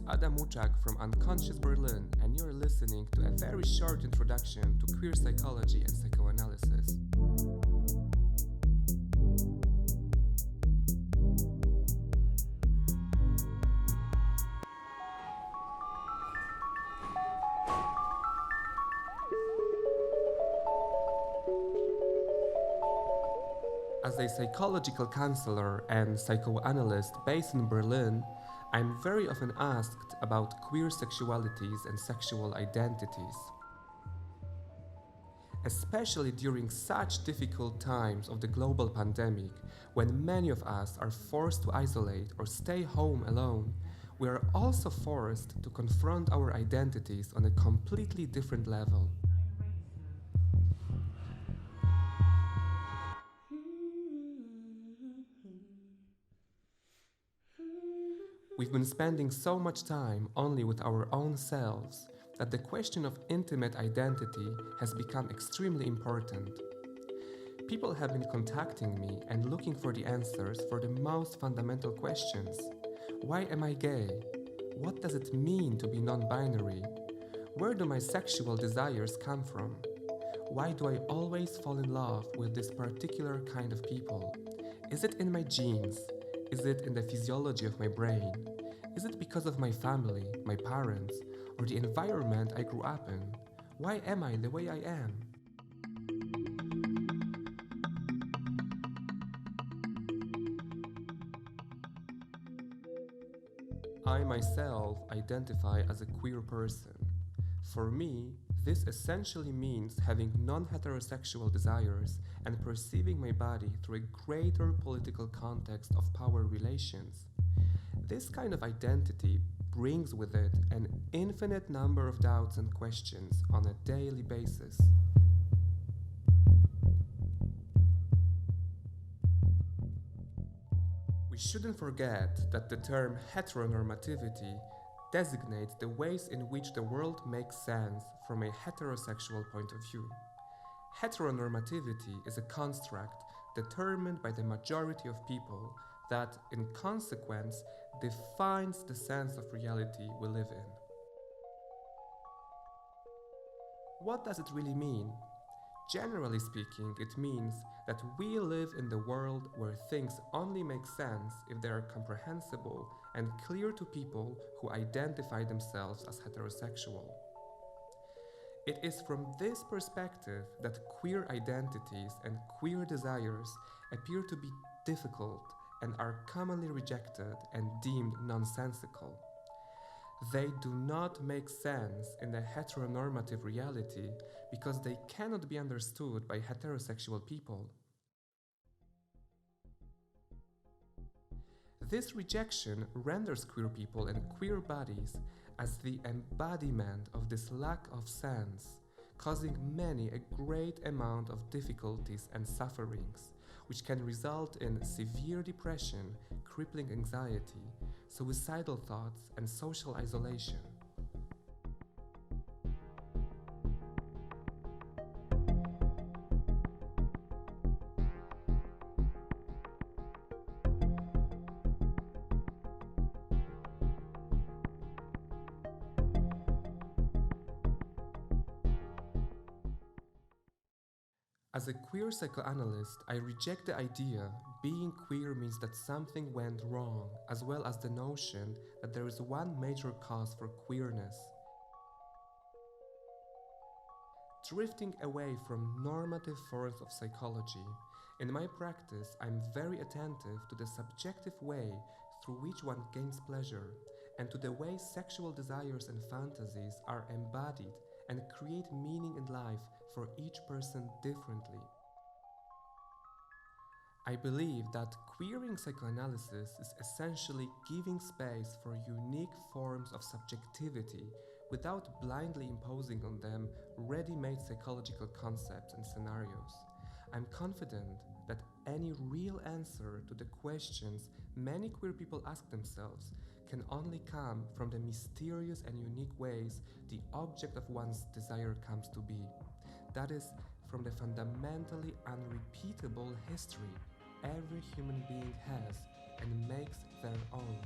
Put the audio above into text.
is Adam Luczak from Unconscious Berlin, and you're listening to a very short introduction to queer psychology and psychoanalysis. As a psychological counselor and psychoanalyst based in Berlin, I'm very often asked about queer sexualities and sexual identities. Especially during such difficult times of the global pandemic, when many of us are forced to isolate or stay home alone, we are also forced to confront our identities on a completely different level. We've been spending so much time only with our own selves that the question of intimate identity has become extremely important. People have been contacting me and looking for the answers for the most fundamental questions. Why am I gay? What does it mean to be non-binary? Where do my sexual desires come from? Why do I always fall in love with this particular kind of people? Is it in my genes? Is it in the physiology of my brain? Is it because of my family, my parents, or the environment I grew up in? Why am I the way I am? I myself identify as a queer person. For me, this essentially means having non-heterosexual desires and perceiving my body through a greater political context of power relations. This kind of identity brings with it an infinite number of doubts and questions on a daily basis. We shouldn't forget that the term heteronormativity designates the ways in which the world makes sense from a heterosexual point of view. Heteronormativity is a construct determined by the majority of people that, in consequence, defines the sense of reality we live in. What does it really mean? Generally speaking, it means that we live in the world where things only make sense if they are comprehensible and clear to people who identify themselves as heterosexual. It is from this perspective that queer identities and queer desires appear to be difficult and are commonly rejected and deemed nonsensical. They do not make sense in a heteronormative reality because they cannot be understood by heterosexual people. This rejection renders queer people and queer bodies as the embodiment of this lack of sense, causing many a great amount of difficulties and sufferings, which can result in severe depression, crippling anxiety, suicidal thoughts, and social isolation. As a queer psychoanalyst, I reject the idea being queer means that something went wrong, as well as the notion that there is one major cause for queerness. Drifting away from normative forms of psychology, in my practice I'm very attentive to the subjective way through which one gains pleasure, and to the way sexual desires and fantasies are embodied and create meaning in life for each person differently. I believe that queering psychoanalysis is essentially giving space for unique forms of subjectivity without blindly imposing on them ready-made psychological concepts and scenarios. I'm confident that any real answer to the questions many queer people ask themselves can only come from the mysterious and unique ways the object of one's desire comes to be. That is, from the fundamentally unrepeatable history every human being has and makes their own.